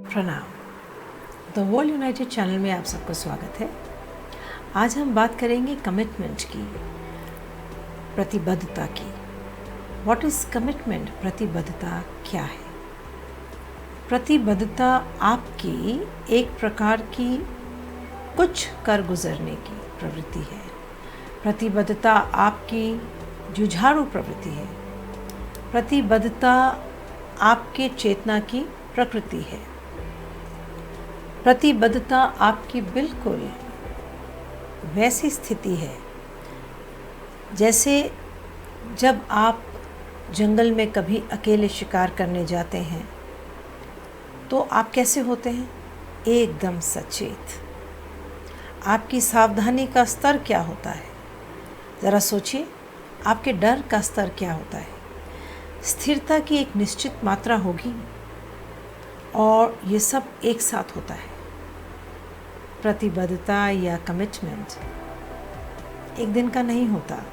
प्रणाम। The world United channel में आप सबको स्वागत है। आज हम बात करेंगे कमिटमेंट की, प्रतिबद्धता की। What is commitment? प्रतिबद्धता क्या है? प्रतिबद्धता आपकी एक प्रकार की कुछ कर गुजरने की प्रवृत्ति है। प्रतिबद्धता आपकी जुझारू प्रवृत्ति है। प्रतिबद्धता आपके चेतना की प्रकृति है। प्रतिबद्धता आपकी बिल्कुल वैसी स्थिति है जैसे जब आप जंगल में कभी अकेले शिकार करने जाते हैं तो आप कैसे होते हैं? एकदम सचेत। आपकी सावधानी का स्तर क्या होता है? ज़रा सोचिए, आपके डर का स्तर क्या होता है? स्थिरता की एक निश्चित मात्रा होगी और ये सब एक साथ होता है। प्रतिबद्धता या कमिटमेंट एक दिन का नहीं होता,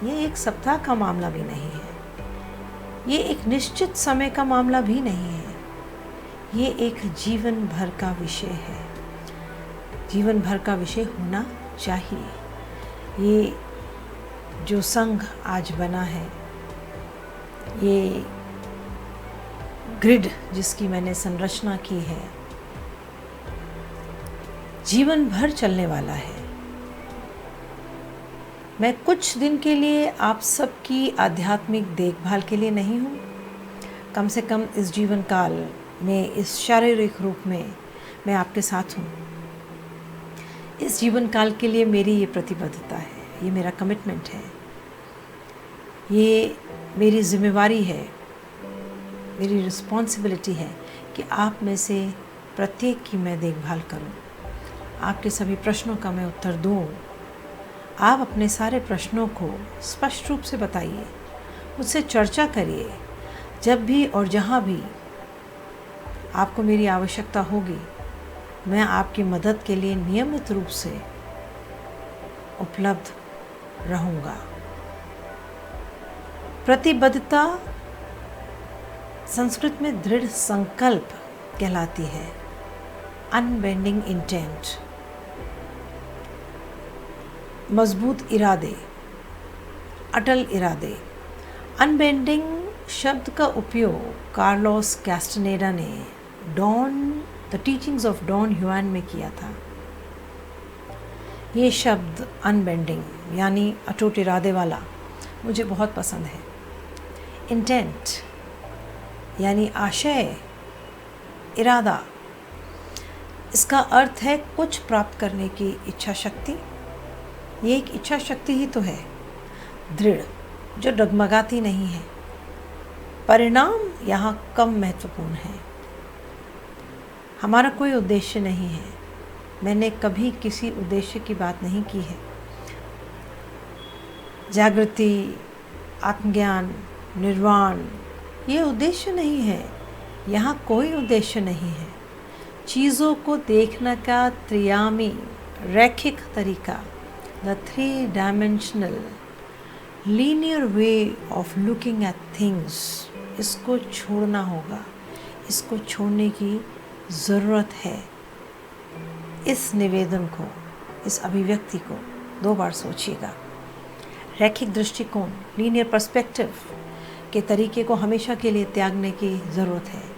ये एक सप्ताह का मामला भी नहीं है, ये एक निश्चित समय का मामला भी नहीं है, ये एक जीवन भर का विषय है। जीवन भर का विषय होना चाहिए। ये जो संघ आज बना है, ये ग्रिड जिसकी मैंने संरचना की है, जीवन भर चलने वाला है। मैं कुछ दिन के लिए आप सबकी आध्यात्मिक देखभाल के लिए नहीं हूँ। कम से कम इस जीवन काल में, इस शारीरिक रूप में मैं आपके साथ हूँ। इस जीवन काल के लिए मेरी ये प्रतिबद्धता है, ये मेरा कमिटमेंट है, ये मेरी जिम्मेवारी है, मेरी रिस्पॉन्सिबिलिटी है कि आप में से प्रत्येक की मैं देखभाल करूं। आपके सभी प्रश्नों का मैं उत्तर दूं। आप अपने सारे प्रश्नों को स्पष्ट रूप से बताइए, मुझसे चर्चा करिए। जब भी और जहां भी आपको मेरी आवश्यकता होगी, मैं आपकी मदद के लिए नियमित रूप से उपलब्ध रहूँगा। प्रतिबद्धता संस्कृत में दृढ़ संकल्प कहलाती है, अनबेंडिंग इंटेंट, मजबूत इरादे, अटल इरादे। अनबेंडिंग शब्द का उपयोग कार्लोस कैस्टनेडा ने द टीचिंग्स ऑफ डॉन ह्यूआन में किया था। ये शब्द अनबेंडिंग यानी अटूट इरादे वाला मुझे बहुत पसंद है। इंटेंट यानी आशय, इरादा, इसका अर्थ है कुछ प्राप्त करने की इच्छा शक्ति। ये एक इच्छा शक्ति ही तो है, दृढ़, जो डगमगाती नहीं है। परिणाम यहाँ कम महत्वपूर्ण है। हमारा कोई उद्देश्य नहीं है। मैंने कभी किसी उद्देश्य की बात नहीं की है। जागृति, आत्मज्ञान, निर्वाण, ये उद्देश्य नहीं है। यहाँ कोई उद्देश्य नहीं है। चीज़ों को देखने का त्रियामी, रैखिक तरीका, the 3 dimensional linear way of looking at things, इसको छोड़ना होगा। इसको छोड़ने की ज़रूरत है। इस निवेदन को, इस अभिव्यक्ति को 2 बार सोचिएगा। रैखिक दृष्टिकोण, लीनियर पर्सपेक्टिव के तरीके को हमेशा के लिए त्यागने की ज़रूरत है।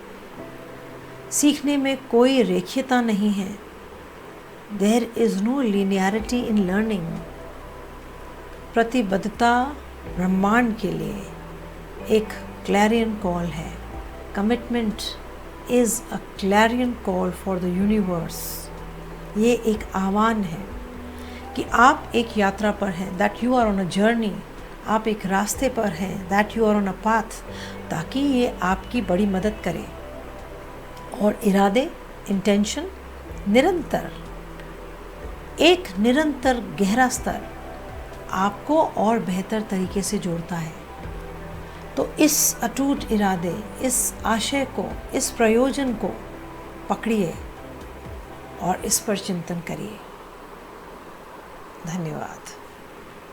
सीखने में कोई रेखीयता नहीं है। There is no linearity in learning. प्रतिबद्धता ब्रह्मांड के लिए एक क्लैरियन कॉल है। Commitment is a clarion call for the universe. ये एक आह्वान है कि आप एक यात्रा पर हैं, that you are on a journey. आप एक रास्ते पर हैं, that you are on a path, ताकि ये आपकी बड़ी मदद करे। और इरादे, इंटेंशन, निरंतर, एक निरंतर गहरा स्तर आपको और बेहतर तरीके से जोड़ता है। तो इस अटूट इरादे, इस आशय को, इस प्रयोजन को पकड़िए और इस पर चिंतन करिए। धन्यवाद।